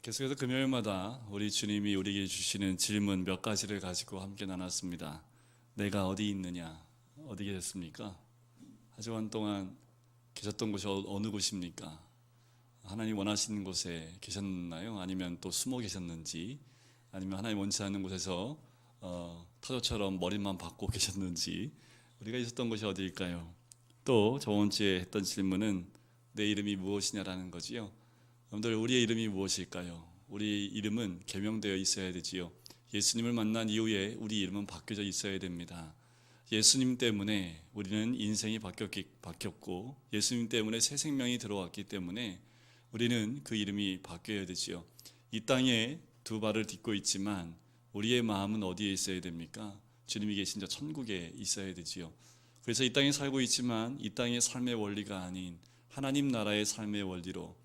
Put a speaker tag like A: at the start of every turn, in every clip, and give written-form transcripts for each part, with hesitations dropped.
A: 계속해서 금요일마다 우리 주님이 우리에게 주시는 질문 몇 가지를 가지고 함께 나눴습니다. 내가 어디 있느냐? 어디 계셨습니까? 한 주간 동안 계셨던 곳이 어느 곳입니까? 하나님 원하시는 곳에 계셨나요? 아니면 또 숨어 계셨는지, 아니면 하나님 원치 않는 곳에서 타조처럼 머리만 박고 계셨는지, 우리가 있었던 곳이 어디일까요? 또 저번 주에 했던 질문은 내 이름이 무엇이냐라는 거지요. 여러분들, 우리의 이름이 무엇일까요? 우리 이름은 계명되어 있어야 되지요. 예수님을 만난 이후에 우리 이름은 바뀌어져 있어야 됩니다. 예수님 때문에 우리는 인생이 바뀌었고, 예수님 때문에 새 생명이 들어왔기 때문에 우리는 그 이름이 바뀌어야 되지요. 이 땅에 두 발을 딛고 있지만 우리의 마음은 어디에 있어야 됩니까? 주님이 계신 저 천국에 있어야 되지요. 그래서 이 땅에 살고 있지만 이 땅의 삶의 원리가 아닌 하나님 나라의 삶의 원리로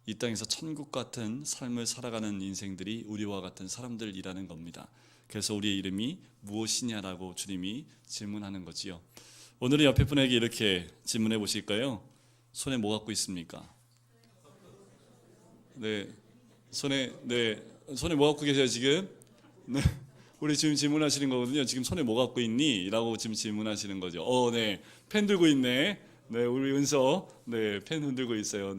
A: 이 땅에서 천국 같은 삶을 살아가는 인생들이 우리와 같은 사람들이라는 겁니다. 그래서 우리의 이름이 무엇이냐라고 주님이 질문하는 거지요. 오늘은 옆에 분에게 이렇게 질문해 보실까요? 손에 뭐 갖고 있습니까? 손에 뭐 갖고 계세요 지금? 네, 우리 지금 질문하시는 거거든요. 지금 손에 뭐 갖고 있니? 라고 지금 질문하시는 거죠. 네, 펜 들고 있네. 네, 우리 은서, 펜 흔들고 있어요.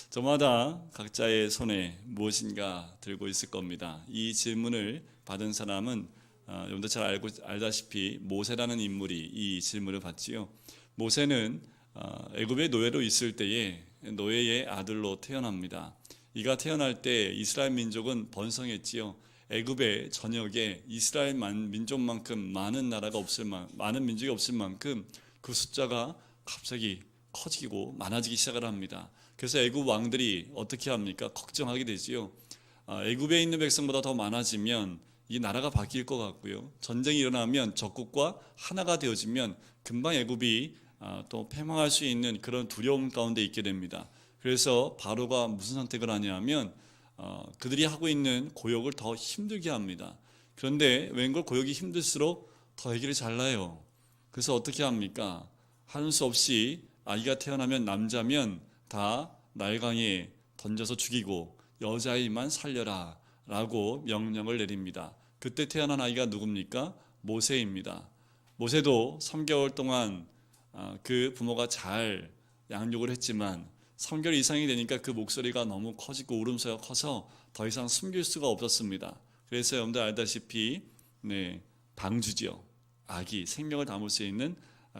A: 저마다 각자의 손에 무엇인가 들고 있을 겁니다. 이 질문을 받은 사람은 여러분들 잘 알다시피 모세라는 인물이 이 질문을 받지요. 모세는 애굽의 노예로 있을 때에 노예의 아들로 태어납니다. 이가 태어날 때 이스라엘 민족은 번성했지요. 애굽의 전역에 이스라엘 민족만큼 많은 민족이 없을 만큼 그 숫자가 갑자기 커지고 많아지기 시작을 합니다. 그래서 애굽 왕들이 어떻게 합니까? 걱정하게 되지요. 애굽에 있는 백성보다 더 많아지면 이 나라가 바뀔 것 같고요. 전쟁이 일어나면 적국과 하나가 되어지면 금방 애굽이 또 패망할 수 있는 그런 두려움 가운데 있게 됩니다. 그래서 바로가 무슨 선택을 하냐면 그들이 하고 있는 고역을 더 힘들게 합니다. 그런데 웬걸 고역이 힘들수록 더 애기를 잘 낳아요. 그래서 어떻게 합니까? 하는 수 없이 아기가 태어나면 남자면 다 날강에 던져서 죽이고 여자아이만 살려라 라고 명령을 내립니다. 그때 태어난 아이가 누굽니까? 모세입니다. 모세도 3개월 동안 그 부모가 잘 양육을 했지만 3개월 이상이 되니까 그 목소리가 너무 커지고 울음소리가 커서 더 이상 숨길 수가 없었습니다. 그래서 여러분들 알다시피 방주지요. 아기, 생명을 담을 수 있는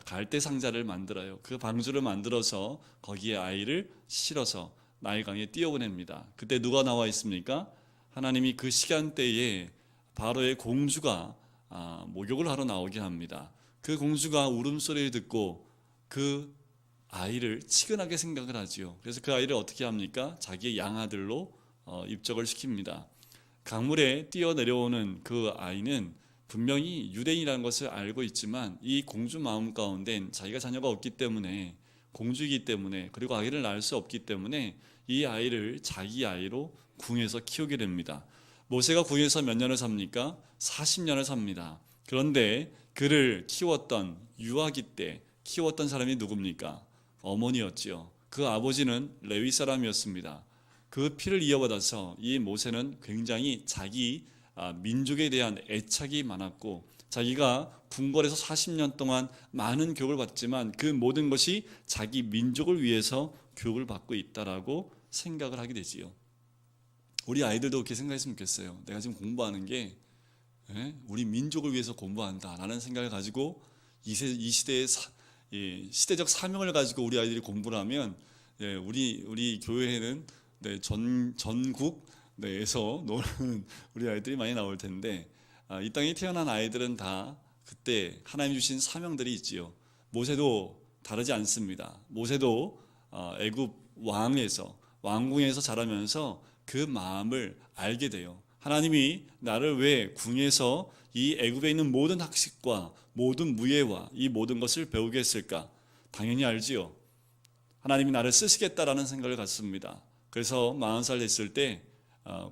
A: 갈대 상자를 만들어요. 그 방주를 만들어서 거기에 아이를 실어서 나일강에 띄워보냅니다. 그때 누가 나와 있습니까? 하나님이 그 시간대에 바로의 공주가 목욕을 하러 나오게 합니다. 그 공주가 울음소리를 듣고 그 아이를 치근하게 생각을 하지요. 그래서 그 아이를 어떻게 합니까? 자기의 양아들로 입적을 시킵니다. 강물에 뛰어내려오는 그 아이는 분명히 유대인이라는 것을 알고 있지만 이 공주 마음 가운데는 자기가 자녀가 없기 때문에, 공주이기 때문에, 그리고 아이를 낳을 수 없기 때문에 이 아이를 자기 아이로 궁에서 키우게 됩니다. 모세가 궁에서 몇 년을 삽니까? 40년을 삽니다. 그런데 그를 키웠던, 유아기 때 키웠던 사람이 누굽니까? 어머니였지요. 그 아버지는 레위 사람이었습니다. 그 피를 이어받아서 이 모세는 굉장히 자기 민족에 대한 애착이 많았고, 자기가 궁궐에서 40년 동안 많은 교육을 받지만 그 모든 것이 자기 민족을 위해서 교육을 받고 있다라고 생각을 하게 되지요. 우리 아이들도 그렇게 생각했으면 좋겠어요. 내가 지금 공부하는 게 우리 민족을 위해서 공부한다라는 생각을 가지고 이 시대의 시대적 사명을 가지고 우리 아이들이 공부를 하면 우리 교회에는 전국에서 노는 우리 아이들이 많이 나올 텐데, 이 땅에 태어난 아이들은 다 그때 하나님 주신 사명들이 있지요. 모세도 다르지 않습니다. 모세도 애굽 왕궁에서 자라면서 그 마음을 알게 돼요. 하나님이 나를 왜 궁에서 이 애굽에 있는 모든 학식과 모든 무예와 이 모든 것을 배우게 했을까? 당연히 알지요. 하나님이 나를 쓰시겠다라는 생각을 갖습니다. 그래서 40살 됐을 때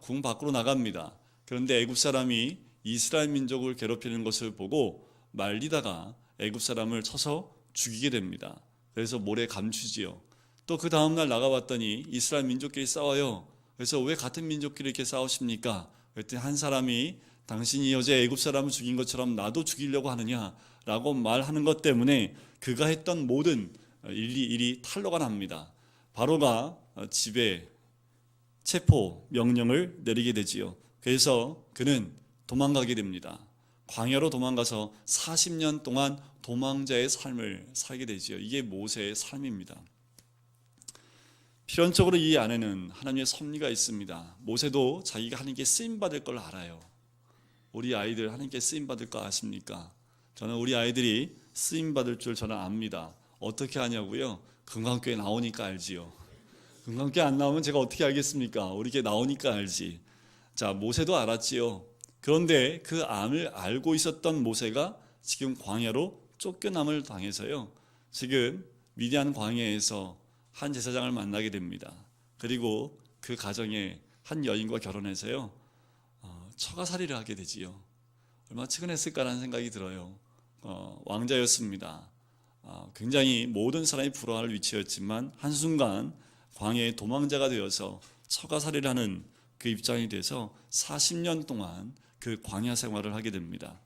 A: 궁 밖으로 나갑니다. 그런데 애굽 사람이 이스라엘 민족을 괴롭히는 것을 보고 말리다가 애굽 사람을 쳐서 죽이게 됩니다. 그래서 모래 감추지요. 또 그 다음날 나가봤더니 이스라엘 민족끼리 싸워요. 그래서 왜 같은 민족끼리 이렇게 싸우십니까? 그랬더니 한 사람이 당신이 어제 애굽 사람을 죽인 것처럼 나도 죽이려고 하느냐라고 말하는 것 때문에 그가 했던 모든 일이 탄로가 납니다. 바로가 집에 체포 명령을 내리게 되지요. 그래서 그는 도망가게 됩니다. 광야로 도망가서 40년 동안 도망자의 삶을 살게 되지요. 이게 모세의 삶입니다. 필연적으로 이 안에는 하나님의 섭리가 있습니다. 모세도 자기가 하나님께 쓰임받을 걸 알아요. 우리 아이들 하나님께 쓰임받을 거 아십니까? 저는 우리 아이들이 쓰임받을 줄 저는 압니다. 어떻게 하냐고요? 금강교회 나오니까 알지요. 금강교회 안 나오면 제가 어떻게 알겠습니까? 우리 교회 나오니까 알지. 자, 모세도 알았지요. 그런데 그 암을 알고 있었던 모세가 지금 광야로 쫓겨남을 당해서요. 지금 미디안 광야에서 한 제사장을 만나게 됩니다. 그리고 그 가정에 한 여인과 결혼해서요. 처가살이를 하게 되지요. 얼마나 측은했을까라는 생각이 들어요. 왕자였습니다. 굉장히 모든 사람이 부러워할 위치였지만 한순간 광야의 도망자가 되어서 처가살이를 하는 그 입장이 돼서 40년 동안 그 광야 생활을 하게 됩니다.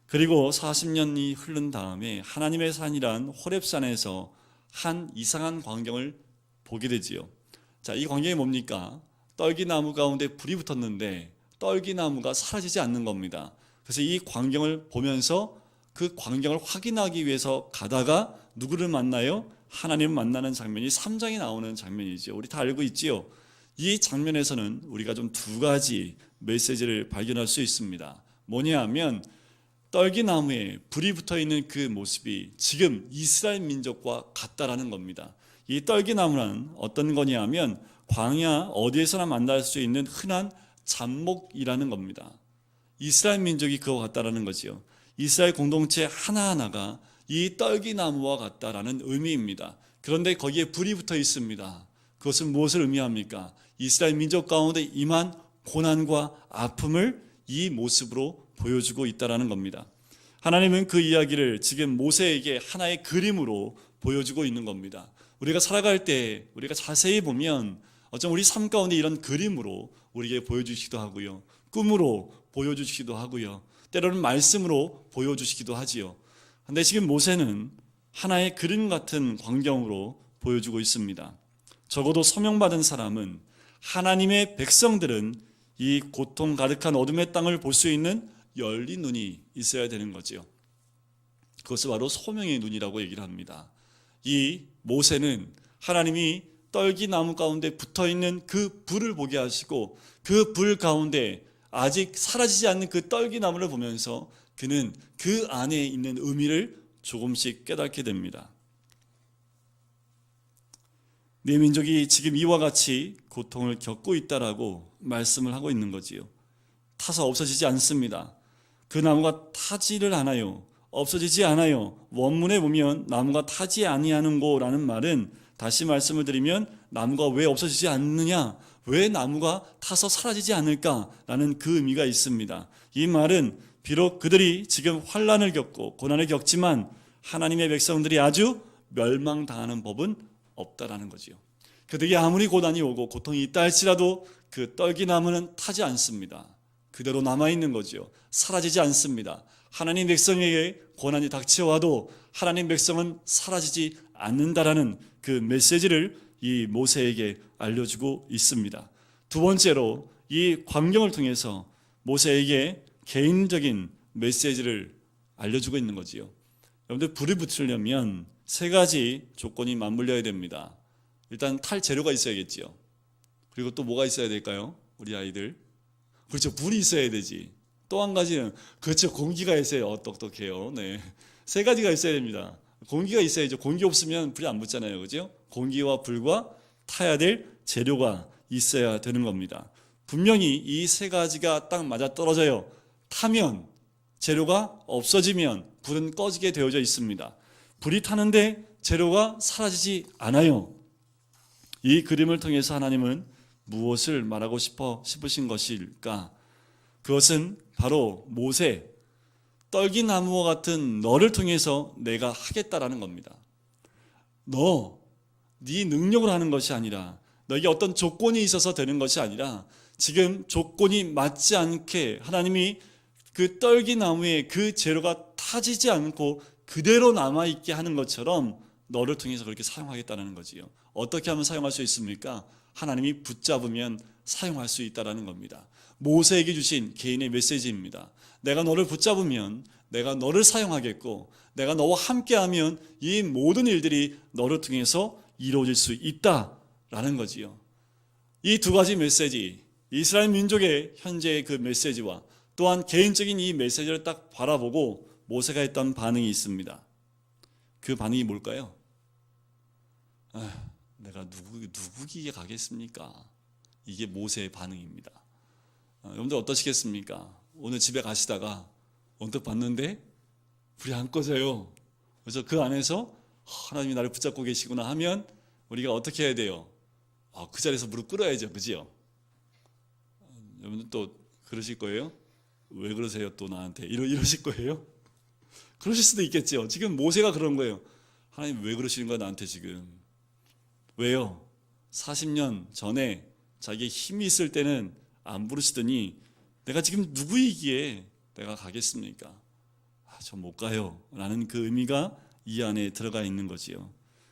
A: 그리고 40년이 흐른 다음에 하나님의 산이란 호렙산에서 한 이상한 광경을 보게 되지요. 자, 이 광경이 뭡니까? 떨기나무 가운데 불이 붙었는데 떨기나무가 사라지지 않는 겁니다. 그래서 이 광경을 보면서 그 광경을 확인하기 위해서 가다가 누구를 만나요? 하나님을 만나는 장면이 3장에 나오는 장면이죠. 우리 다 알고 있지요. 이 장면에서는 우리가 좀 두 가지 메시지를 발견할 수 있습니다. 뭐냐 하면 떨기나무에 불이 붙어있는 그 모습이 지금 이스라엘 민족과 같다라는 겁니다. 이 떨기나무는 어떤 거냐 하면 광야 어디에서나 만날 수 있는 흔한 잡목이라는 겁니다. 이스라엘 민족이 그와 같다라는 거지요. 이스라엘 공동체 하나하나가 이 떨기나무와 같다라는 의미입니다. 그런데 거기에 불이 붙어 있습니다. 그것은 무엇을 의미합니까? 이스라엘 민족 가운데 임한 고난과 아픔을 이 모습으로 보여주고 있다는 겁니다. 하나님은 그 이야기를 지금 모세에게 하나의 그림으로 보여주고 있는 겁니다. 우리가 살아갈 때 우리가 자세히 보면 어쩜 우리 삶 가운데 이런 그림으로 우리에게 보여주시기도 하고요. 꿈으로 보여주시기도 하고요. 때로는 말씀으로 보여주시기도 하지요. 그런데 지금 모세는 하나의 그림 같은 광경으로 보여주고 있습니다. 적어도 소명받은 사람은 하나님의 백성들은 이 고통 가득한 어둠의 땅을 볼 수 있는 열린 눈이 있어야 되는 거죠. 그것을 바로 소명의 눈이라고 얘기를 합니다. 이 모세는 하나님이 떨기나무 가운데 붙어있는 그 불을 보게 하시고 그 불 가운데 아직 사라지지 않는 그 떨기나무를 보면서 그는 그 안에 있는 의미를 조금씩 깨닫게 됩니다. 네 민족이 지금 이와 같이 고통을 겪고 있다라고 말씀을 하고 있는 거지요. 타서 없어지지 않습니다. 그 나무가 타지를 않아요. 없어지지 않아요. 원문에 보면 나무가 타지 아니하는고라는 말은 다시 말씀을 드리면 나무가 왜 없어지지 않느냐, 왜 나무가 타서 사라지지 않을까라는 그 의미가 있습니다. 이 말은 비록 그들이 지금 환난을 겪고 고난을 겪지만 하나님의 백성들이 아주 멸망당하는 법은 없다라는 거지요. 그들에게 아무리 고난이 오고 고통이 있다 할지라도 그 떨기나무는 타지 않습니다. 그대로 남아있는 거지요. 사라지지 않습니다. 하나님 백성에게 고난이 닥쳐와도 하나님 백성은 사라지지 않는다라는 그 메시지를 이 모세에게 알려주고 있습니다. 두 번째로 이 광경을 통해서 모세에게 개인적인 메시지를 알려주고 있는 거지요. 여러분들 불을 붙이려면 세 가지 조건이 맞물려야 됩니다. 일단 탈 재료가 있어야겠지요. 그리고 또 뭐가 있어야 될까요? 우리 아이들. 그렇죠. 불이 있어야 되지. 또 한 가지는 그렇죠. 공기가 있어야 똑똑해요. 네. 세 가지가 있어야 됩니다. 공기가 있어야죠. 공기 없으면 불이 안 붙잖아요. 그죠? 공기와 불과 타야 될 재료가 있어야 되는 겁니다. 분명히 이 세 가지가 딱 맞아 떨어져요. 타면 재료가 없어지면 불은 꺼지게 되어져 있습니다. 불이 타는데 재료가 사라지지 않아요. 이 그림을 통해서 하나님은 무엇을 말하고 싶으신 것일까? 그것은 바로 모세, 떨기나무와 같은 너를 통해서 내가 하겠다라는 겁니다. 네 능력으로 하는 것이 아니라 너에게 어떤 조건이 있어서 되는 것이 아니라 지금 조건이 맞지 않게 하나님이 그 떨기나무에 그 재료가 타지지 않고 그대로 남아있게 하는 것처럼 너를 통해서 그렇게 사용하겠다는 거지요. 어떻게 하면 사용할 수 있습니까? 하나님이 붙잡으면 사용할 수 있다는 겁니다. 모세에게 주신 개인의 메시지입니다. 내가 너를 붙잡으면 내가 너를 사용하겠고, 내가 너와 함께하면 이 모든 일들이 너를 통해서 이루어질 수 있다라는 거지요. 이 두 가지 메시지, 이스라엘 민족의 현재의 그 메시지와 또한 개인적인 이 메시지를 딱 바라보고 모세가 했던 반응이 있습니다. 그 반응이 뭘까요? 내가 누구기에 가겠습니까? 이게 모세의 반응입니다. 여러분들 어떠시겠습니까? 오늘 집에 가시다가 언뜻 봤는데 불이 안 꺼져요. 그래서 그 안에서 하나님이 나를 붙잡고 계시구나 하면 우리가 어떻게 해야 돼요? 그 자리에서 무릎 꿇어야죠. 그죠? 여러분들 또 그러실 거예요? 왜 그러세요 또 나한테? 이러실 거예요? 그러실 수도 있겠죠. 지금 모세가 그런 거예요. 하나님 왜 그러시는 거야 나한테 지금? 왜요? 40년 전에 자기의 힘이 있을 때는 안 부르시더니 내가 지금 누구이기에 내가 가겠습니까? 저 못 가요 라는 그 의미가 이 안에 들어가 있는 거지요.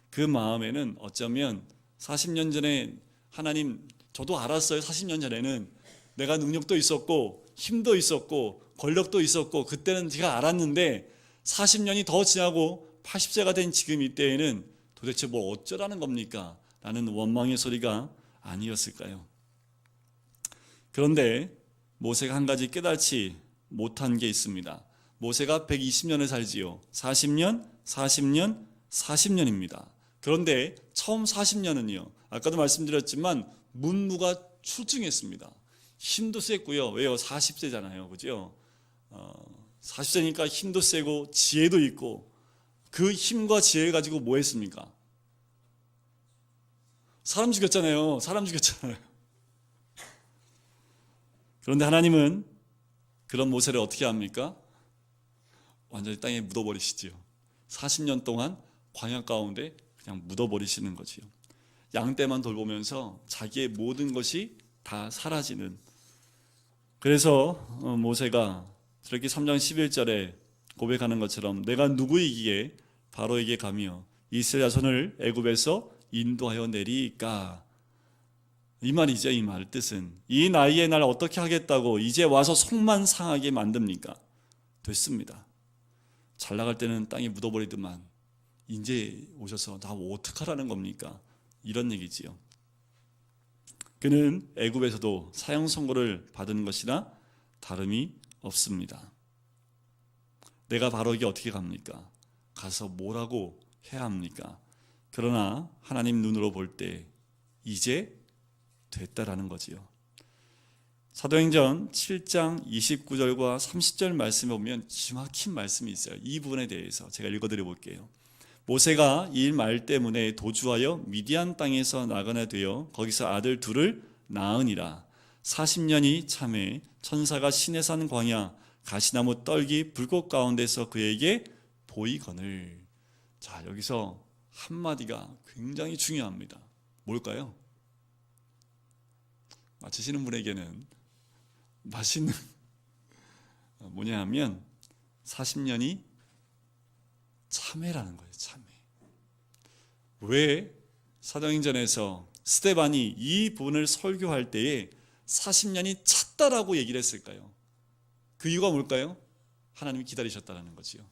A: 그 마음에는 어쩌면 40년 전에 하나님, 저도 알았어요. 40년 전에는 내가 능력도 있었고 힘도 있었고 권력도 있었고 그때는 제가 알았는데 40년이 더 지나고 80세가 된 지금 이때에는 도대체 뭐 어쩌라는 겁니까? 라는 원망의 소리가 아니었을까요? 그런데 모세가 한 가지 깨달지 못한 게 있습니다. 모세가 120년을 살지요. 40년, 40년, 40년입니다. 그런데 처음 40년은요. 아까도 말씀드렸지만 문무가 출중했습니다. 힘도 셌고요. 왜요? 40세잖아요. 그죠? 40세니까 힘도 세고 지혜도 있고 그 힘과 지혜를 가지고 뭐 했습니까? 사람 죽였잖아요. 그런데 하나님은 그런 모세를 어떻게 합니까? 완전히 땅에 묻어버리시지요. 40년 동안 광야 가운데 그냥 묻어버리시는 거지요. 양떼만 돌보면서 자기의 모든 것이 다 사라지는. 그래서 모세가 저렇게 3장 11절에 고백하는 것처럼 내가 누구이기에 바로에게 가며 이스라엘 자손을 애굽에서 인도하여 내리까. 이 말이죠. 이 말 뜻은 이 나이에 날 어떻게 하겠다고 이제 와서 속만 상하게 만듭니까? 됐습니다. 잘 나갈 때는 땅에 묻어버리더만 이제 오셔서 나 어떡하라는 겁니까? 이런 얘기지요. 그는 애굽에서도 사형 선고를 받은 것이나 다름이 없습니다. 내가 바로에게 어떻게 갑니까? 가서 뭐라고 해야 합니까? 그러나 하나님 눈으로 볼 때 이제 됐다라는 거지요. 사도행전 7장 29절과 30절 말씀에 보면 기막힌 말씀이 있어요. 이 부분에 대해서 제가 읽어드려 볼게요. 모세가 이 말 때문에 도주하여 미디안 땅에서 나가나 되어 거기서 아들 둘을 낳으니라. 40년이 참에 천사가 시내산 광야 가시나무 떨기 불꽃 가운데서 그에게 보이거늘. 자, 여기서 한마디가 굉장히 중요합니다. 뭘까요? 맞히시는 분에게는 맛있는 뭐냐 하면 40년이 참회라는 거예요. 참회. 왜 사도행전에서 스데반이 이 부분을 설교할 때에 40년이 찼다라고 얘기를 했을까요? 그 이유가 뭘까요? 하나님이 기다리셨다는 거지요.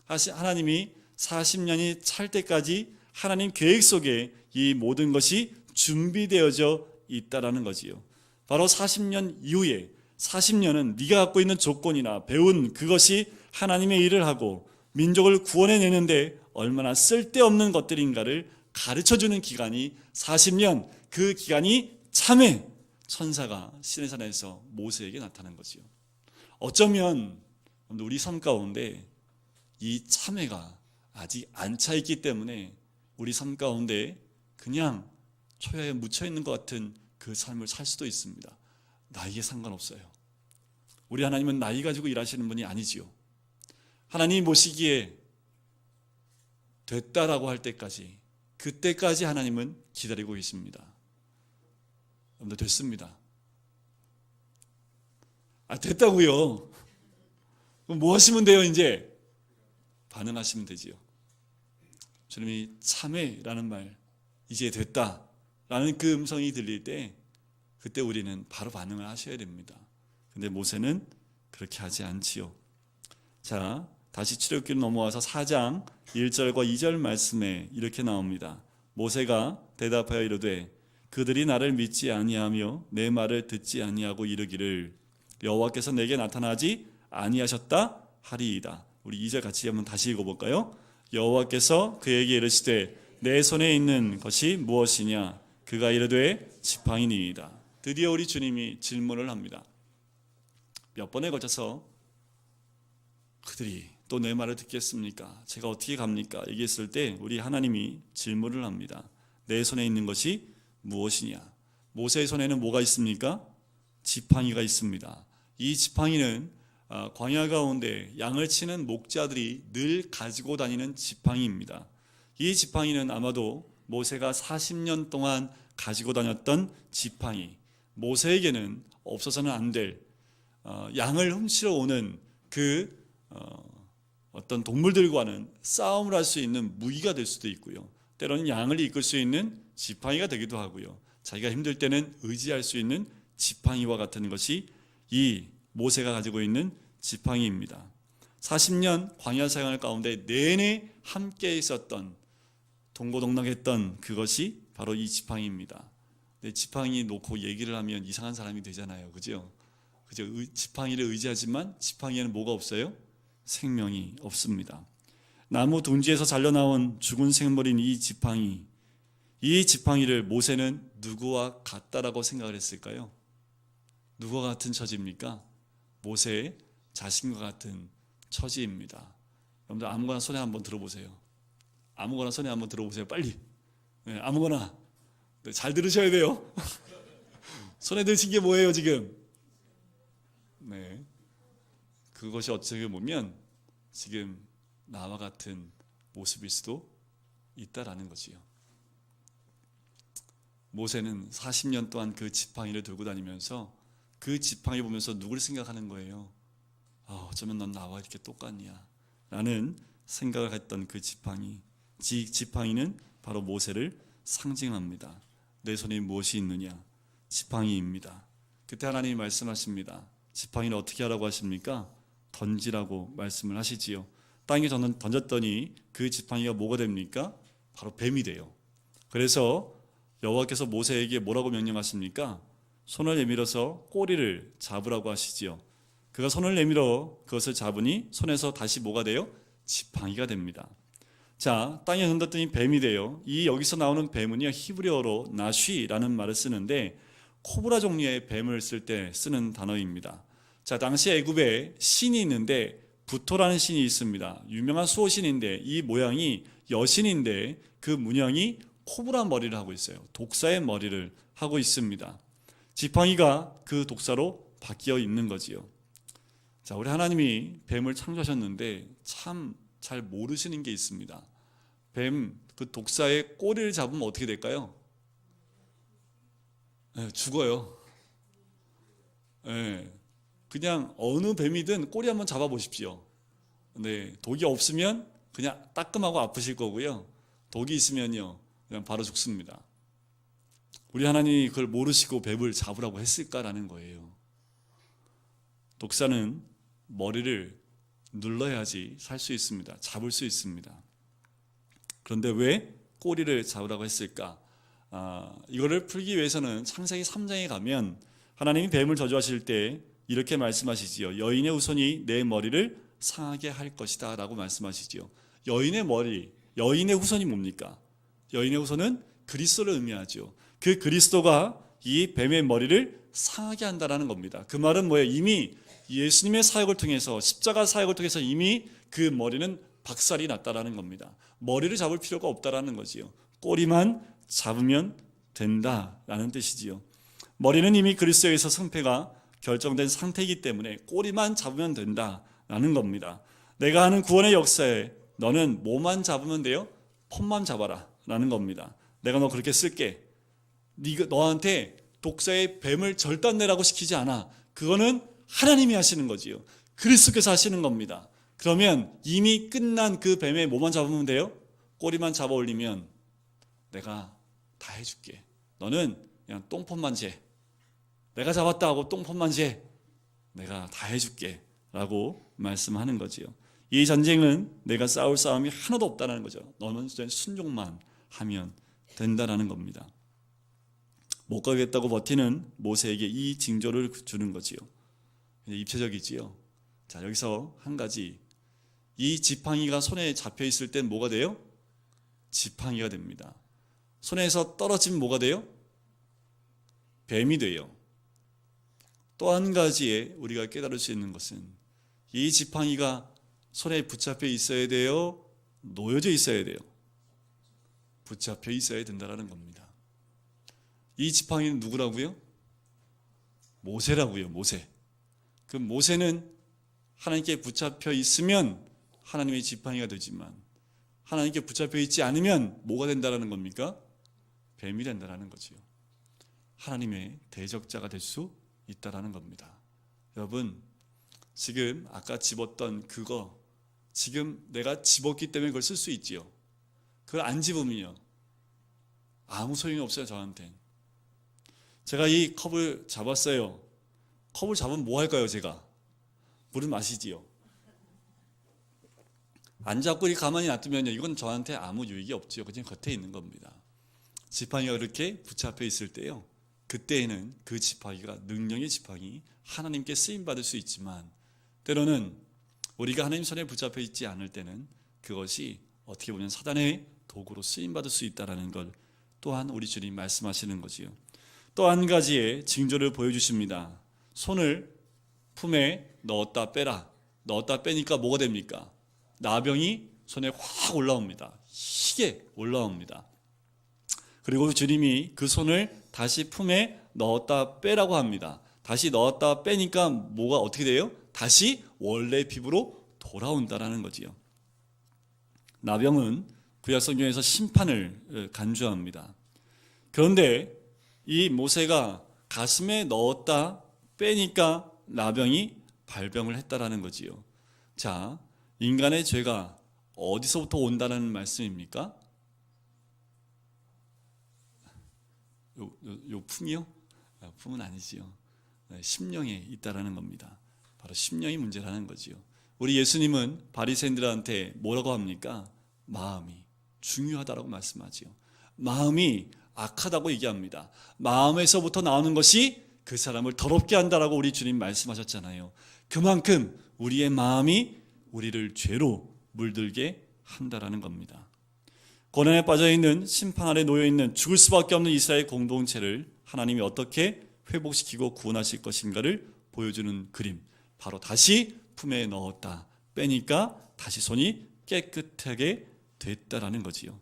A: 하나님이 40년이 찰 때까지 하나님 계획 속에 이 모든 것이 준비되어져 있다라는 거지요. 바로 40년 이후에 40년은 네가 갖고 있는 조건이나 배운 그것이 하나님의 일을 하고 민족을 구원해내는데 얼마나 쓸데없는 것들인가를 가르쳐주는 기간이 40년, 그 기간이 참회, 천사가 시내산에서 모세에게 나타난 거지요. 어쩌면 우리 삶 가운데 이 참회가 아직 안 차 있기 때문에 우리 삶 가운데 그냥 초야에 묻혀있는 것 같은 그 삶을 살 수도 있습니다. 나이에 상관없어요. 우리 하나님은 나이 가지고 일하시는 분이 아니지요. 하나님이 보시기에 됐다라고 할 때까지, 그때까지 하나님은 기다리고 계십니다. 여러분들 됐습니다. 됐다고요. 그럼 뭐 하시면 돼요? 이제 반응하시면 되지요. 주님이 참회라는 말, 이제 됐다라는 그 음성이 들릴 때 그때 우리는 바로 반응을 하셔야 됩니다. 근데 모세는 그렇게 하지 않지요. 자, 다시 출애굽기로 넘어와서 4장 1절과 2절 말씀에 이렇게 나옵니다. 모세가 대답하여 이르되 그들이 나를 믿지 아니하며 내 말을 듣지 아니하고 이르기를 여호와께서 내게 나타나지 아니하셨다 하리이다. 우리 2절 같이 한번 다시 읽어볼까요? 여호와께서 그에게 이르시되 내 손에 있는 것이 무엇이냐? 그가 이르되 지팡이니이다. 드디어 우리 주님이 질문을 합니다. 몇 번에 걸쳐서 그들이 또 내 말을 듣겠습니까? 제가 어떻게 갑니까? 얘기했을 때 우리 하나님이 질문을 합니다. 내 손에 있는 것이 무엇이냐? 모세의 손에는 뭐가 있습니까? 지팡이가 있습니다. 이 지팡이는 광야 가운데 양을 치는 목자들이 늘 가지고 다니는 지팡이입니다. 이 지팡이는 아마도 모세가 40년 동안 가지고 다녔던 지팡이, 모세에게는 없어서는 안 될 양을 훔치러 오는 그 어떤 동물들과는 싸움을 할 수 있는 무기가 될 수도 있고요. 때로는 양을 이끌 수 있는 지팡이가 되기도 하고요. 자기가 힘들 때는 의지할 수 있는 지팡이와 같은 것이 이 모세가 가지고 있는 지팡이입니다. 40년 광야 생활 가운데 내내 함께 있었던 동고동락했던 그것이 바로 이 지팡이입니다. 근데 지팡이 놓고 얘기를 하면 이상한 사람이 되잖아요. 그죠? 지팡이를 의지하지만 지팡이에는 뭐가 없어요? 생명이 없습니다. 나무 둥지에서 잘려나온 죽은 생물인 이 지팡이를 모세는 누구와 같다라고 생각을 했을까요? 누구와 같은 처지입니까? 모세의 자신과 같은 처지입니다. 여러분들 아무거나 손에 한번 들어보세요. 아무거나 손에 한번 들어보세요. 빨리. 네, 아무거나. 네, 잘 들으셔야 돼요. 손에 드신 게 뭐예요 지금? 네, 그것이 어떻게 보면 지금 나와 같은 모습일 수도 있다라는 거지요. 모세는 40년 동안 그 지팡이를 들고 다니면서 그 지팡이 보면서 누구를 생각하는 거예요? 어쩌면 넌 나와 이렇게 똑같냐 라는 생각을 했던 그 지팡이는 바로 모세를 상징합니다. 내 손에 무엇이 있느냐? 지팡이입니다. 그때 하나님이 말씀하십니다. 지팡이를 어떻게 하라고 하십니까? 던지라고 말씀을 하시지요. 땅에 던졌더니 그 지팡이가 뭐가 됩니까? 바로 뱀이 돼요. 그래서 여호와께서 모세에게 뭐라고 명령하십니까? 손을 내밀어서 꼬리를 잡으라고 하시지요. 그가 손을 내밀어 그것을 잡으니 손에서 다시 뭐가 돼요? 지팡이가 됩니다. 자, 땅에 던졌더니 뱀이 돼요. 이 여기서 나오는 뱀은요, 히브리어로 나쉬라는 말을 쓰는데 코브라 종류의 뱀을 쓸 때 쓰는 단어입니다. 자, 당시 애굽에 신이 있는데 부토라는 신이 있습니다. 유명한 수호신인데 이 모양이 여신인데 그 문양이 코브라 머리를 하고 있어요. 독사의 머리를 하고 있습니다. 지팡이가 그 독사로 바뀌어 있는 거지요. 자, 우리 하나님이 뱀을 창조하셨는데 참 잘 모르시는 게 있습니다. 뱀, 그 독사의 꼬리를 잡으면 어떻게 될까요? 네, 죽어요. 네, 그냥 어느 뱀이든 꼬리 한번 잡아보십시오. 네, 독이 없으면 그냥 따끔하고 아프실 거고요. 독이 있으면요, 그냥 바로 죽습니다. 우리 하나님이 그걸 모르시고 뱀을 잡으라고 했을까라는 거예요. 독사는 머리를 눌러야지 살 수 있습니다. 잡을 수 있습니다. 그런데 왜 꼬리를 잡으라고 했을까? 이거를 풀기 위해서는 창세기 3장에 가면 하나님이 뱀을 저주하실 때 이렇게 말씀하시지요. 여인의 후손이 내 머리를 상하게 할 것이다 라고 말씀하시지요. 여인의 머리, 여인의 후손이 뭡니까? 여인의 후손은 그리스도를 의미하죠. 그 그리스도가 이 뱀의 머리를 상하게 한다라는 겁니다. 그 말은 뭐예요? 이미 예수님의 사역을 통해서, 십자가 사역을 통해서 이미 그 머리는 박살이 났다라는 겁니다. 머리를 잡을 필요가 없다라는 거지요. 꼬리만 잡으면 된다라는 뜻이지요. 머리는 이미 그리스도에서 승패가 결정된 상태이기 때문에 꼬리만 잡으면 된다라는 겁니다. 내가 하는 구원의 역사에 너는 뭐만 잡으면 돼요? 폰만 잡아라 라는 겁니다. 내가 너 그렇게 쓸게. 너한테 독사의 뱀을 절단내라고 시키지 않아. 그거는 하나님이 하시는 거지요. 그리스도께서 하시는 겁니다. 그러면 이미 끝난 그 뱀의 뭐만 잡으면 돼요? 꼬리만 잡아 올리면 내가 다 해줄게. 너는 그냥 똥폰만 재. 내가 잡았다 하고 똥폰만 재. 내가 다 해줄게 라고 말씀하는 거지요. 이 전쟁은 내가 싸울 싸움이 하나도 없다는 거죠. 너는 순종만 하면 된다라는 겁니다. 못 가겠다고 버티는 모세에게 이 징조를 주는 거지요. 입체적이지요. 자, 여기서 한 가지, 이 지팡이가 손에 잡혀 있을 땐 뭐가 돼요? 지팡이가 됩니다. 손에서 떨어지면 뭐가 돼요? 뱀이 돼요. 또 한 가지에 우리가 깨달을 수 있는 것은 이 지팡이가 손에 붙잡혀 있어야 돼요? 놓여져 있어야 돼요? 붙잡혀 있어야 된다는 겁니다. 이 지팡이는 누구라고요? 모세라고요. 모세. 그 모세는 하나님께 붙잡혀 있으면 하나님의 지팡이가 되지만 하나님께 붙잡혀 있지 않으면 뭐가 된다는 겁니까? 뱀이 된다는 거지요. 하나님의 대적자가 될 수 있다는 겁니다. 여러분, 지금 아까 집었던 그거 지금 내가 집었기 때문에 그걸 쓸 수 있지요. 그걸 안 집으면요 아무 소용이 없어요. 저한테는. 제가 이 컵을 잡았어요. 컵을 잡으면 뭐 할까요? 제가 물을 마시지요. 안 잡고 이렇게 가만히 놔두면요 이건 저한테 아무 유익이 없지요. 그냥 겉에 있는 겁니다. 지팡이가 이렇게 붙잡혀 있을 때요, 그때에는 그 지팡이가 능력의 지팡이, 하나님께 쓰임받을 수 있지만 때로는 우리가 하나님 손에 붙잡혀 있지 않을 때는 그것이 어떻게 보면 사단의 도구로 쓰임받을 수 있다는 걸 또한 우리 주님 말씀하시는 거지요. 또 한 가지의 징조를 보여주십니다. 손을 품에 넣었다 빼라. 넣었다 빼니까 뭐가 됩니까? 나병이 손에 확 올라옵니다. 희게 올라옵니다. 그리고 주님이 그 손을 다시 품에 넣었다 빼라고 합니다. 다시 넣었다 빼니까 뭐가 어떻게 돼요? 다시 원래 피부로 돌아온다라는 거지요. 나병은 구약 성경에서 심판을 간주합니다. 그런데 이 모세가 가슴에 넣었다 빼니까 나병이 발병을 했다라는 거지요. 자, 인간의 죄가 어디서부터 온다는 말씀입니까? 요 품이요? 품은 아니지요. 심령에 있다라는 겁니다. 바로 심령이 문제라는 거지요. 우리 예수님은 바리새인들한테 뭐라고 합니까? 마음이 중요하다라고 말씀하지요. 마음이 악하다고 얘기합니다. 마음에서부터 나오는 것이 그 사람을 더럽게 한다라고 우리 주님 말씀하셨잖아요. 그만큼 우리의 마음이 우리를 죄로 물들게 한다라는 겁니다. 고난에 빠져있는, 심판 아래 놓여있는, 죽을 수밖에 없는 이스라엘 공동체를 하나님이 어떻게 회복시키고 구원하실 것인가를 보여주는 그림, 바로 다시 품에 넣었다 빼니까 다시 손이 깨끗하게 됐다라는 거지요.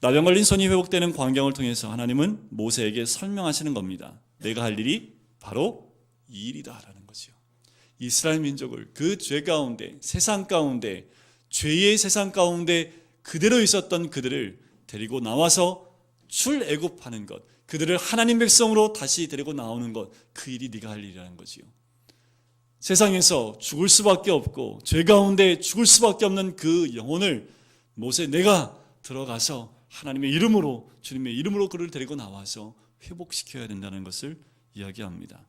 A: 나병 걸린 손이 회복되는 광경을 통해서 하나님은 모세에게 설명하시는 겁니다. 내가 할 일이 바로 이 일이다라는 거지요. 이스라엘 민족을 그 죄 가운데, 세상 가운데, 죄의 세상 가운데 그대로 있었던 그들을 데리고 나와서 출애굽하는 것, 그들을 하나님 백성으로 다시 데리고 나오는 것, 그 일이 네가 할 일이라는 거지요. 세상에서 죽을 수밖에 없고 죄 가운데 죽을 수밖에 없는 그 영혼을 모세 내가 들어가서 하나님의 이름으로, 주님의 이름으로 그를 데리고 나와서 회복시켜야 된다는 것을 이야기합니다.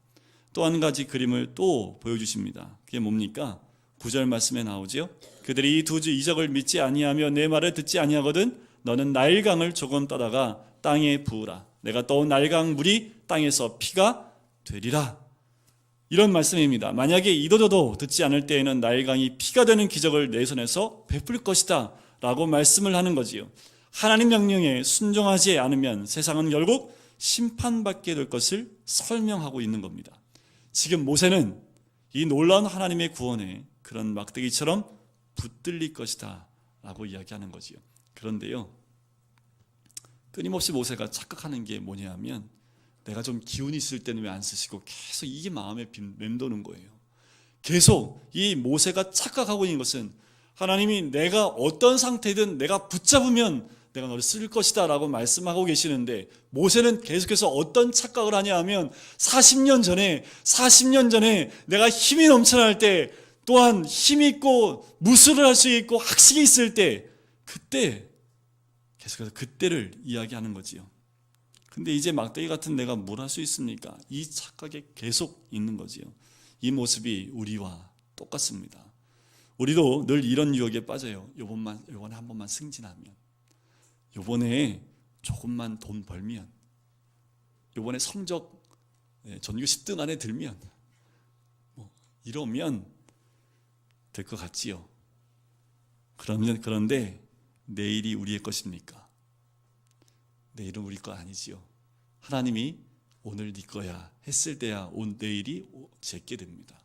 A: 또 한 가지 그림을 또 보여주십니다. 그게 뭡니까? 9절 말씀에 나오죠. 그들이 이 두 주 이적을 믿지 아니하며 내 말을 듣지 아니하거든 너는 나일강을 조금 떠다가 땅에 부으라. 내가 떠온 나일강 물이 땅에서 피가 되리라. 이런 말씀입니다. 만약에 이도저도 듣지 않을 때에는 나일강이 피가 되는 기적을 내 손에서 베풀 것이다 라고 말씀을 하는 거지요. 하나님 명령에 순종하지 않으면 세상은 결국 심판받게 될 것을 설명하고 있는 겁니다. 지금 모세는 이 놀라운 하나님의 구원에 그런 막대기처럼 붙들릴 것이다 라고 이야기하는 거지요. 그런데요, 끊임없이 모세가 착각하는 게 뭐냐면 내가 좀 기운이 있을 때는 왜 안 쓰시고 계속 이게 마음에 맴도는 거예요. 계속 이 모세가 착각하고 있는 것은 하나님이 내가 어떤 상태든 내가 붙잡으면 내가 너를 쓸 것이다 라고 말씀하고 계시는데, 모세는 계속해서 어떤 착각을 하냐 하면 40년 전에 내가 힘이 넘쳐날 때, 또한 힘이 있고 무술을 할 수 있고 학식이 있을 때, 그때 계속해서 그때를 이야기하는 거지요. 근데 이제 막대기 같은 내가 뭘 할 수 있습니까? 이 착각에 계속 있는 거지요. 이 모습이 우리와 똑같습니다. 우리도 늘 이런 유혹에 빠져요. 요번에 한 번만 승진하면, 요번에 조금만 돈 벌면, 요번에 성적 전교 10등 안에 들면, 이러면 될 것 같지요. 그런데 내일이 우리의 것입니까? 내일은 우리 거 아니지요. 하나님이 오늘 네 거야 했을 때야 내일이 제게 됩니다.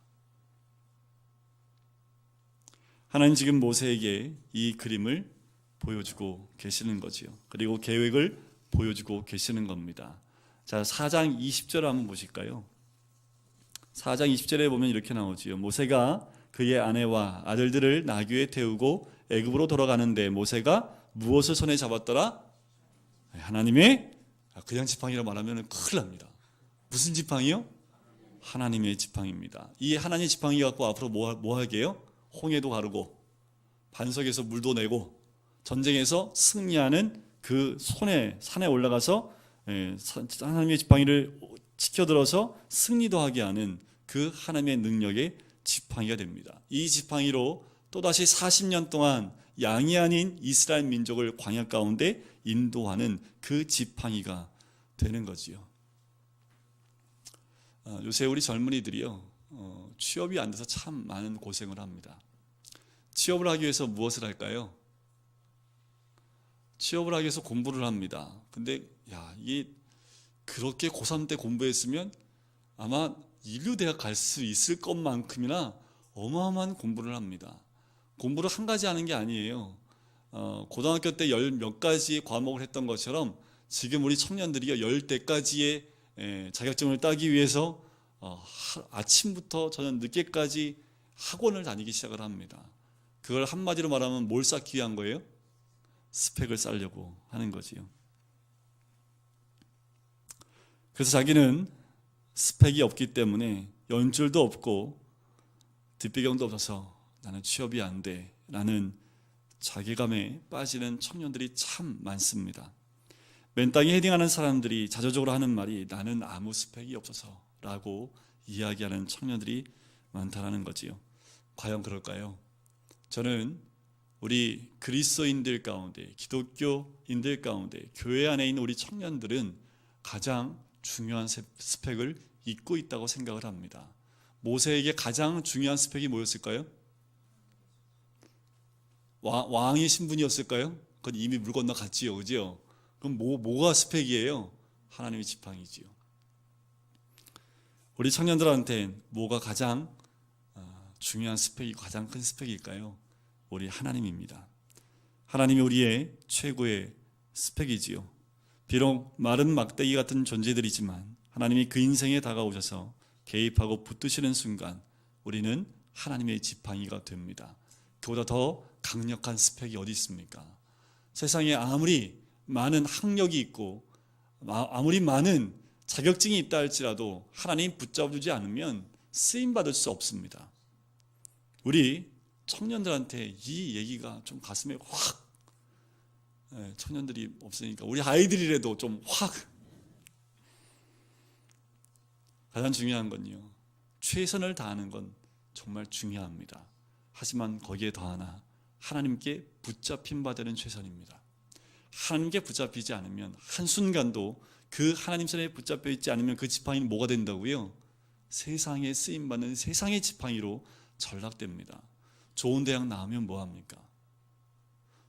A: 하나님 지금 모세에게 이 그림을 보여주고 계시는 거지요. 그리고 계획을 보여주고 계시는 겁니다. 자, 4장 20절 한번 보실까요? 4장 20절에 보면 이렇게 나오지요. 모세가 그의 아내와 아들들을 나귀에 태우고 애굽으로 돌아가는데 모세가 무엇을 손에 잡았더라? 하나님의, 그냥 지팡이라 말하면 큰일 납니다. 무슨 지팡이요? 하나님의 지팡이입니다. 이 하나님의 지팡이 갖고 앞으로 뭐 하게요? 홍해도 가르고 반석에서 물도 내고 전쟁에서 승리하는 그 산에 올라가서 하나님의 지팡이를 지켜들어서 승리도 하게 하는 그 하나님의 능력의 지팡이가 됩니다. 이 지팡이로 또다시 40년 동안 양이 아닌 이스라엘 민족을 광야 가운데 인도하는 그 지팡이가 되는 거지요. 요새 우리 젊은이들이요, 취업이 안 돼서 참 많은 고생을 합니다. 취업을 하기 위해서 무엇을 할까요? 취업을 하기 위해서 공부를 합니다. 근데 이게 그렇게 고3 때 공부했으면 아마 인류대학 갈 수 있을 것만큼이나 어마어마한 공부를 합니다. 공부를 한 가지 하는 게 아니에요. 고등학교 때 열 몇 가지 과목을 했던 것처럼 지금 우리 청년들이 10대까지의 자격증을 따기 위해서 아침부터 저녁 늦게까지 학원을 다니기 시작을 합니다. 그걸 한마디로 말하면 뭘 쌓기 위한 거예요? 스펙을 쌓으려고 하는 거지요. 그래서 자기는 스펙이 없기 때문에 연줄도 없고 뒷배경도 없어서 나는 취업이 안 돼 라는 자괴감에 빠지는 청년들이 참 많습니다. 맨땅에 헤딩하는 사람들이 자조적으로 하는 말이 나는 아무 스펙이 없어서 라고 이야기하는 청년들이 많다는 거지요. 과연 그럴까요? 저는 우리 그리스도인들 가운데, 기독교인들 가운데, 교회 안에 있는 우리 청년들은 가장 중요한 스펙을 잊고 있다고 생각을 합니다. 모세에게 가장 중요한 스펙이 뭐였을까요? 왕의 신분이었을까요? 그건 이미 물 건너 갔지요, 그죠? 그럼 뭐가 스펙이에요? 하나님의 지팡이지요. 우리 청년들한테 뭐가 가장 중요한 스펙이, 가장 큰 스펙일까요? 우리 하나님입니다. 하나님이 우리의 최고의 스펙이지요. 비록 마른 막대기 같은 존재들이지만 하나님이 그 인생에 다가오셔서 개입하고 붙드시는 순간 우리는 하나님의 지팡이가 됩니다. 그보다 더 강력한 스펙이 어디 있습니까? 세상에 아무리 많은 학력이 있고 아무리 많은 자격증이 있다 할지라도 하나님 붙잡아주지 않으면 쓰임받을 수 없습니다. 우리 청년들한테 이 얘기가 좀 가슴에 확, 청년들이 없으니까 우리 아이들이라도 좀 확. 가장 중요한 건요, 최선을 다하는 건 정말 중요합니다. 하지만 거기에 더 하나, 하나님께 붙잡힌 바 되는 최선입니다. 하나님께 붙잡히지 않으면 한순간도 그 하나님 손에 붙잡혀 있지 않으면 그 지팡이는 뭐가 된다고요? 세상에 쓰임받는 세상의 지팡이로 전락됩니다. 좋은 대학 나오면 뭐합니까?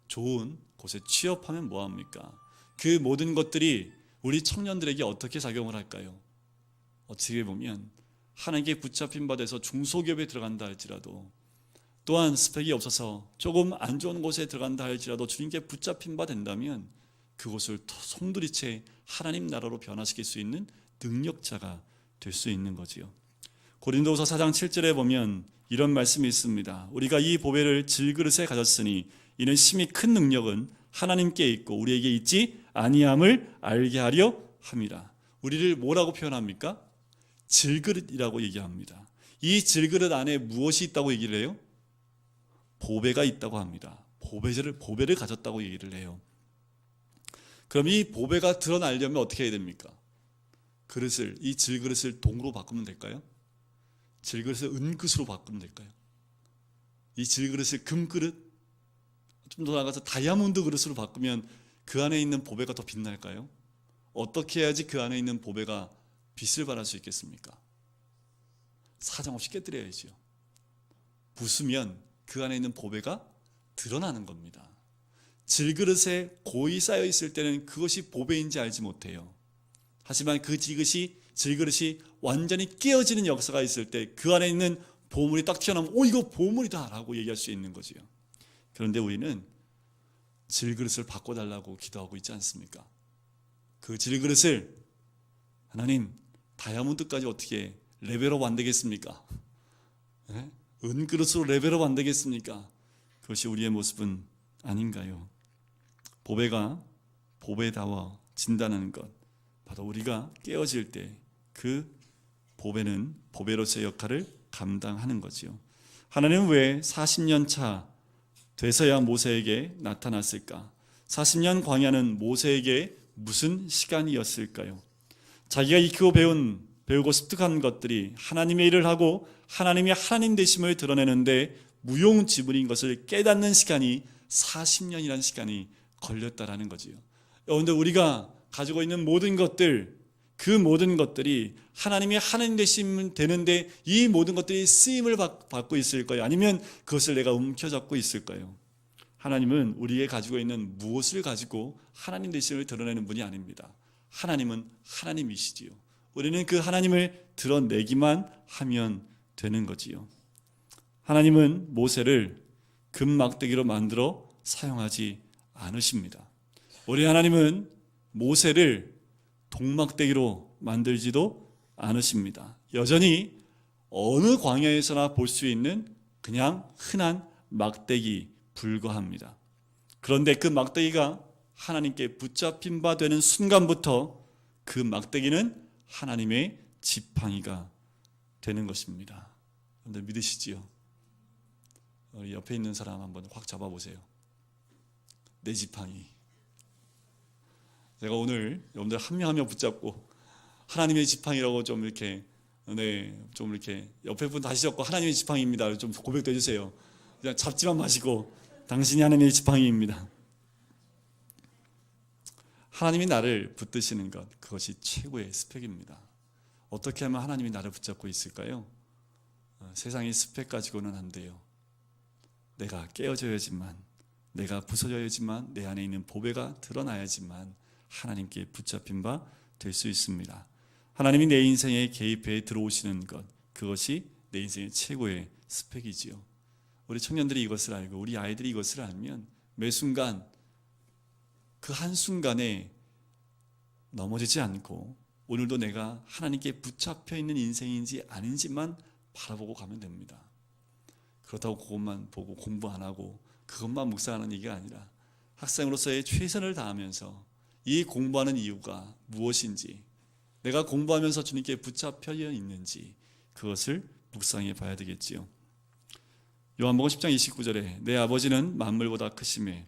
A: 좋은 곳에 취업하면 뭐합니까? 그 모든 것들이 우리 청년들에게 어떻게 작용을 할까요? 어떻게 보면 하나님께 붙잡힌 바 돼서 중소기업에 들어간다 할지라도, 또한 스펙이 없어서 조금 안 좋은 곳에 들어간다 할지라도 주님께 붙잡힌 바 된다면 그곳을 송두리째 하나님 나라로 변화시킬 수 있는 능력자가 될 수 있는 거지요. 고린도후서 4장 7절에 보면 이런 말씀이 있습니다. 우리가 이 보배를 질그릇에 가졌으니 이는 심히 큰 능력은 하나님께 있고 우리에게 있지 아니함을 알게 하려 함이라. 우리를 뭐라고 표현합니까? 질그릇이라고 얘기합니다. 이 질그릇 안에 무엇이 있다고 얘기를 해요? 보배가 있다고 합니다. 보배를 가졌다고 얘기를 해요. 그럼 이 보배가 드러나려면 어떻게 해야 됩니까? 이 질그릇을 동으로 바꾸면 될까요? 질그릇을 은그릇으로 바꾸면 될까요? 이 질그릇을 금그릇, 좀 더 나아가서 다이아몬드 그릇으로 바꾸면 그 안에 있는 보배가 더 빛날까요? 어떻게 해야지 그 안에 있는 보배가 빛을 발할 수 있겠습니까? 사정없이 깨뜨려야지요. 부수면 그 안에 있는 보배가 드러나는 겁니다. 질그릇에 고이 쌓여 있을 때는 그것이 보배인지 알지 못해요. 하지만 그 질그릇이 완전히 깨어지는 역사가 있을 때 그 안에 있는 보물이 딱 튀어나오면 이거 보물이다 라고 얘기할 수 있는 거지요. 그런데 우리는 질그릇을 바꿔달라고 기도하고 있지 않습니까? 그 질그릇을 하나님 다이아몬드까지 어떻게 레벨업 안 되겠습니까? 네? 은그릇으로 레벨업 안 되겠습니까? 그것이 우리의 모습은 아닌가요? 보배가 보배다워진다는 것, 바로 우리가 깨어질 때 그 보배는 보배로서의 역할을 감당하는 거지요. 하나님은 왜 40년 차 돼서야 모세에게 나타났을까? 40년 광야는 모세에게 무슨 시간이었을까요? 자기가 익히고 배우고 습득한 것들이 하나님의 일을 하고 하나님이 하나님 되심을 드러내는데 무용지물인 것을 깨닫는 시간이 40년이라는 시간이 걸렸다라는 거지요. 그런데 우리가 가지고 있는 모든 것들, 그 모든 것들이 하나님이 하나님 되시면 되는데 이 모든 것들이 쓰임을 받고 있을까요? 아니면 그것을 내가 움켜잡고 있을까요? 하나님은 우리의 가지고 있는 무엇을 가지고 하나님 되심을 드러내는 분이 아닙니다. 하나님은 하나님이시지요. 우리는 그 하나님을 드러내기만 하면 되는 거지요. 하나님은 모세를 금막대기로 만들어 사용하지 않으십니다. 우리 하나님은 모세를 동막대기로 만들지도 않으십니다. 여전히 어느 광야에서나 볼 수 있는 그냥 흔한 막대기 불과합니다. 그런데 그 막대기가 하나님께 붙잡힌 바 되는 순간부터 그 막대기는 하나님의 지팡이가 되는 것입니다. 여러분들 믿으시지요? 옆에 있는 사람 한번 확 잡아보세요. 내 지팡이. 제가 오늘 여러분들 한 명 한 명 붙잡고 하나님의 지팡이라고 좀 이렇게 옆에 분 다시 잡고 하나님의 지팡이입니다. 좀 고백도 해주세요. 그냥 잡지만 마시고 당신이 하나님의 지팡이입니다. 하나님이 나를 붙드시는 것, 그것이 최고의 스펙입니다. 어떻게 하면 하나님이 나를 붙잡고 있을까요? 세상의 스펙 가지고는 안 돼요. 내가 깨어져야지만, 내가 부서져야지만, 내 안에 있는 보배가 드러나야지만 하나님께 붙잡힌 바 될 수 있습니다. 하나님이 내 인생에 개입해 들어오시는 것, 그것이 내 인생의 최고의 스펙이지요. 우리 청년들이 이것을 알고 우리 아이들이 이것을 알면 매 순간 그 한순간에 넘어지지 않고 오늘도 내가 하나님께 붙잡혀 있는 인생인지 아닌지만 바라보고 가면 됩니다. 그렇다고 그것만 보고 공부 안 하고 그것만 묵상하는 얘기가 아니라 학생으로서의 최선을 다하면서 이 공부하는 이유가 무엇인지, 내가 공부하면서 주님께 붙잡혀 있는지 그것을 묵상해 봐야 되겠지요. 요한복음 10장 29절에 내 아버지는 만물보다 크심에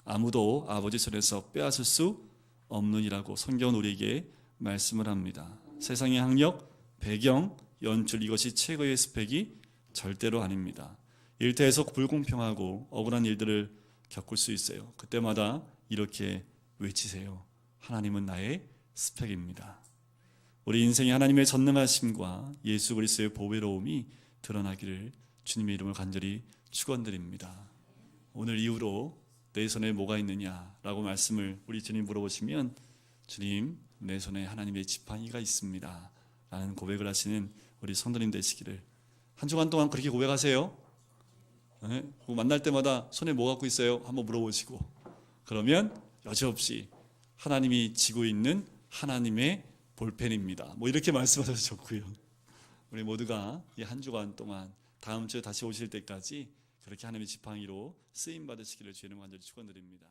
A: 아무도 아버지 손에서 빼앗을 수 없느니라고 성경은 우리에게 말씀을 합니다. 세상의 학력, 배경, 연출, 이것이 최고의 스펙이 절대로 아닙니다. 일터에서 불공평하고 억울한 일들을 겪을 수 있어요. 그때마다 이렇게 외치세요. 하나님은 나의 스펙입니다. 우리 인생에 하나님의 전능하심과 예수 그리스도의 보배로움이 드러나기를 주님의 이름을 간절히 축원드립니다. 오늘 이후로 내 손에 뭐가 있느냐라고 말씀을 우리 주님 물어보시면 주님, 내 손에 하나님의 지팡이가 있습니다 라는 고백을 하시는 우리 성도님 되시기를. 한 주간 동안 그렇게 고백하세요. 네? 만날 때마다 손에 뭐 갖고 있어요? 한번 물어보시고, 그러면 여지없이 하나님이 쥐고 있는 하나님의 볼펜입니다. 이렇게 말씀하셔도 좋고요. 우리 모두가 이 한 주간 동안 다음 주에 다시 오실 때까지 그렇게 하나님의 지팡이로 쓰임 받으시기를 주님 간절히 축원드립니다.